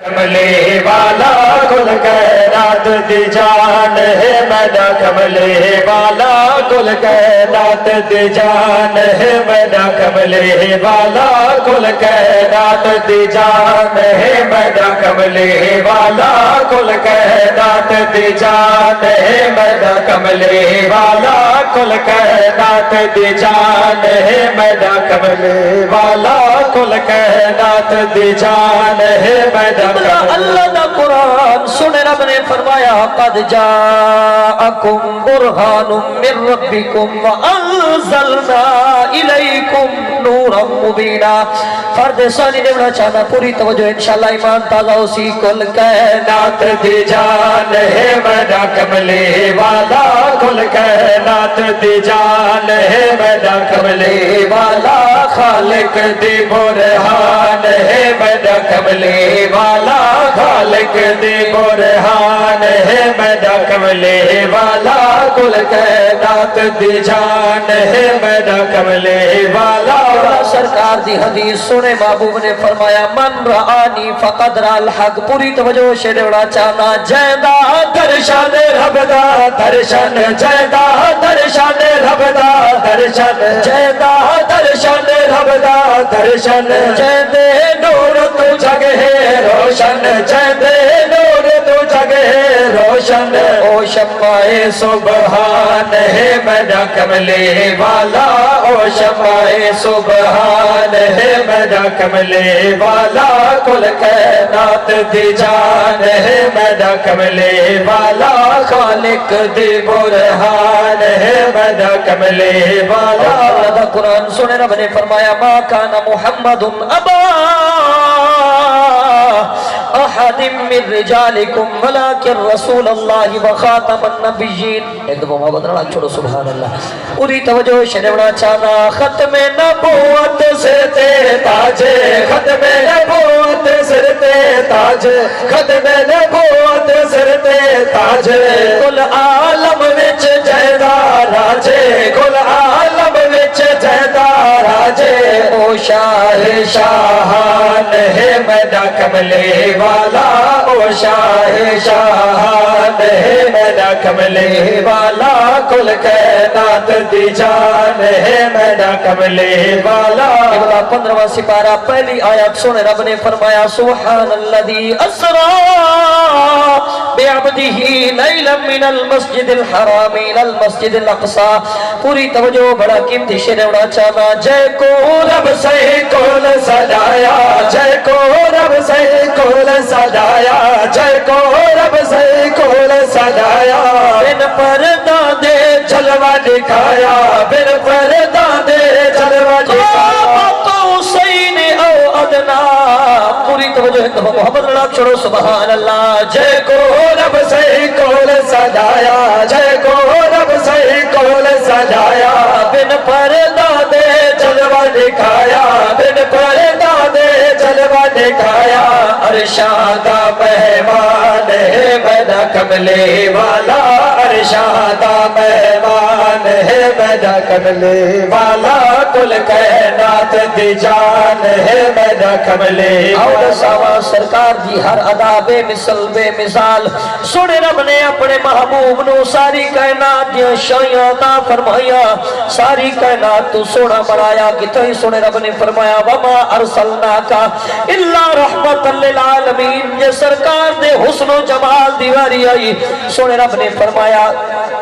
کملے والا کل کائنات دی جان ہے میرا کملے والا کل کائنات دی جان ہے میرا کملے والا کل کائنات دی جان ہے میرا کملے والا کل کائنات دی جان ہے میرا کملے والا کل کائنات دی جان ہے میرا کملے والا کل کائنات دی جان ہے میرا اللہ دا قرآن سنے رب نے فرمایا قد جاءکم برہان من ربکم وانزلنا الیکم نورا مبینا. فرد ثانی دیونا چاہنا پوری توجہ انشاءاللہ ایمان تازہ اسی کل کائنات دی جان ہے میرا کملے والا کل کائنات دی جان ہے میرا کملے والا خالق دی برہان ہے میرا کملے والا خالق دی برہان ہے میرا کملے والا کل کائنات دی جان ہے میرا کملے والا. سرکار دی حدیث سنے محبوب نے فرمایا من رآنی فقد را الحق. پوری توجہ سے دیوڑا چاہنا جیدہ درشان ربدہ درشان جیدہ درشان ربدہ درشان جیدہ درشان ربدہ درشان جیدے نور تو جگہ روشن جیدے نور تو جگہ روشن او شمع سبحان ہے میرا کملے والا او شمع سبحان ہے میرا کملے والا کل کائنات دی جان ہے میرا کملے والا خالق دی برہان ہے میرا کملے والا. اللہ قرآن سنے رب نے فرمایا ما کان محمد ابا احد من رجالکم ولکن رسول اللہ وخاتم النبیین. ایک دفعہ محبت رہا چھوڑو سبحان اللہ. پوری توجہ شنوڑا چاہنا ختم نبوت سرتے تاج ختم نبوت سرتے تاج ختم نبوت سرتے تاج کل عالم وچ جیدہ راجے کل عالم وچ جیدہ راجے او شاہ شاہان ہے میرا کملے والا او شاہ شاہان ہے میرا کملے والا کل کائنات دی جان ہے میرا کملے والا. 15واں سپارہ پہلی آیت سنے رب نے فرمایا سبحان الذی اسرا بعبدہ لیلا من المسجد الحرام الى المسجد الاقصى. پوری توجہ بڑا قیمتی شعر اڑا چاہنا جے کو رب سے کول سجایا جے کو رب سے کول سجایا جے کو رب سے کول سجایا بن پردہ دے جلوہ دکھایا بن پردہ دے جلوہ دکھایا حسین او ادنا. پوری توجہ ایک دفعہ محمد اللہ چھوڑو سبحان اللہ. جے کو رب سے کول سجایا جے کو رب سے کول سجایا بن پردہ دے جلوہ دکھایا بن پردہ دے جلوہ دکھایا ارشاد مہمان ہے میرا کملے والا ارشاد مہمان ہے میرا کملے والا کل کائنات دی جان ہے میرا کملے. اور سوا سرکار دی ہر ادا بے مثل بے مثال سنے رب نے اپنے محبوب نو ساری کائنات دیا شایاں عطا فرمایا ساری کائنات تو سونا بنایا. کتنے سنے رب نے فرمایا وما ارسلناکا الا رحمت للعالمین. یہ سرکار دے حسن و جمال دیواری آئی سنے رب نے فرمایا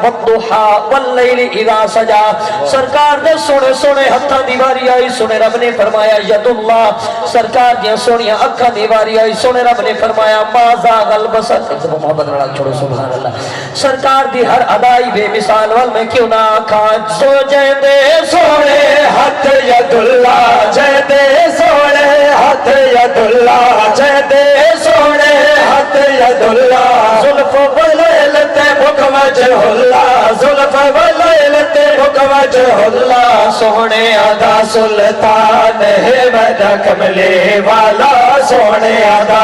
والضحا واللیل اذا سجا. سرکار دے سونے سونے ہتھاں دیواری آئی سنے رب نے فرمایا ید اللہ. سرکار دیا سونیاں اکھاں دیواری آئی سنے رب نے فرمایا ما زاغ البصر. محمد رڑا چھوڑو سبحان اللہ. سرکار دی ہر ادائی بے مثال وال میں کیوں نہ آکھاں سو جے دے سونے ہتھ ید اللہ جے دے سونے ہتھ ید اللہ جے دے سونے ہتھ ید اللہ. زلف ولیل تے بک وجہ اللہ زلف ولیل تے بک وجہ اللہ. سونے ادا سلطان ہے میرا کملے والا سونے ادا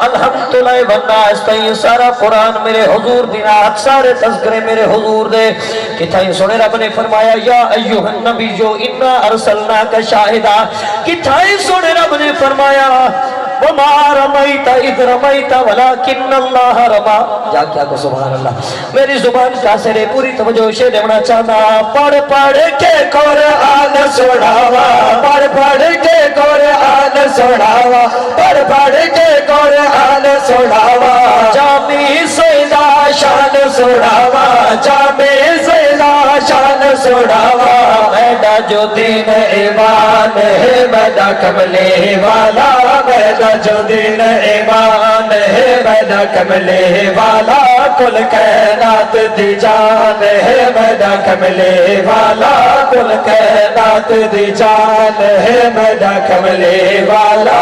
الحمدللہ والناس تائیں سارا قرآن میرے حضور دینات سارے تذکرے میرے حضور دے کہ تائیں سنے رب نے فرمایا یا ایوہ النبی جو انا ارسلناک شاہدہ کہ تائیں سنے رب نے فرمایا وما رمیت اذ رمیت ولیکن اللہ رما جا کیا کو سبحان اللہ میری زبان کا سرے پوری توجہ سے دیونا چاہتا پڑھ پڑھ کے قرآن سناوا پڑھ پڑھ کے قرآن سناوا پڑھ پڑھ کے قرآن سناوا جامی سیدہ شان سناوا جامی سیدہ شان سناوا میڈا جو دین ایمان ہے میڈا کملے والا میڈا جو دین ایمان ہے میڈا کملے والا کل کائنات دی جان ہے میڈا کملے والا کل کائنات دی جان ہے میڈا کملے والا